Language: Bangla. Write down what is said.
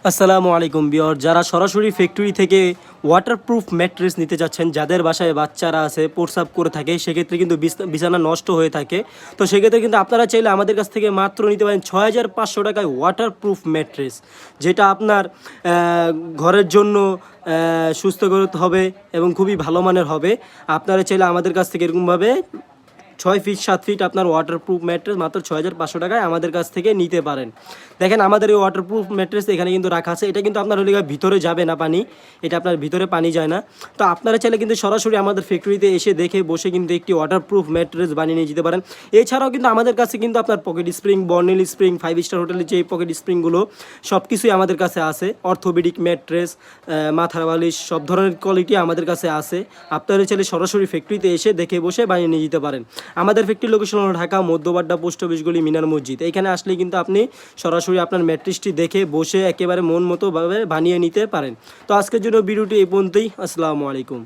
আসসালামু আলাইকুম বিয়র, যারা সরাসরি ফ্যাক্টরি থেকে ওয়াটারপ্রুফ ম্যাট্রেস নিতে যাচ্ছেন, যাদের বাসায় বাচ্চারা আছে প্রস্রাব করে থাকে, সেক্ষেত্রে কিন্তু বিছানা নষ্ট হয়ে থাকে। তো সেক্ষেত্রে কিন্তু আপনারা চাইলে আমাদের কাছ থেকে মাত্র নিতে পারেন 6500 টাকায় ওয়াটারপ্রুফ ম্যাট্রেস, যেটা আপনার ঘরের জন্য সুস্থ করতে হবে এবং খুবই ভালো মানের হবে। আপনারা চাইলে আমাদের কাছ থেকে এরকমভাবে 6 ফিট 7 ফিট আপনার ওয়াটারপ্রুফ ম্যাট্রেস মাত্র 6500 টাকায় আমাদের কাছ থেকে নিতে পারেন। দেখেন আমাদের এই ওয়াটারপ্রুফ ম্যাট্রেস এখানে কিন্তু রাখা আছে। এটা কিন্তু আপনার হলে ভিতরে যাবে না পানি, এটা আপনার ভিতরে পানি যায় না। তো আপনারা চাইলে কিন্তু সরাসরি আমাদের ফ্যাক্টরিতে এসে দেখে বসে কিন্তু একটি ওয়াটারপ্রুফ ম্যাট্রেস বানিয়ে নিয়ে যেতে পারেন। এছাড়াও কিন্তু আমাদের কাছে কিন্তু আপনার পকেট স্প্রিং, বর্নেল স্প্রিং, 5 স্টার হোটেলের যে পকেট স্প্রিংগুলো সব কিছুই আমাদের কাছে আছে। অর্থোপেডিক ম্যাট্রেস, মাথার বালিশ, সব ধরনের কোয়ালিটি আমাদের কাছে আছে। আপনারা চাইলে সরাসরি ফ্যাক্টরিতে এসে দেখে বসে বানিয়ে নিয়ে যেতে পারেন। আমাদের ফ্যাক্টরি লোকেশন হলো ঢাকা মধ্যবাড্ডা পোস্ট অফিস গলি মিনার মসজিদ। এইখানে আসলে কিন্তু আপনি সরাসরি আপনার ম্যাট্রেসটি দেখে বসে একেবারে মন মতো ভাবে বানিয়ে নিতে পারেন। তো আজকের জন্য ভিডিওটি এই পর্যন্তই। আসসালামু আলাইকুম।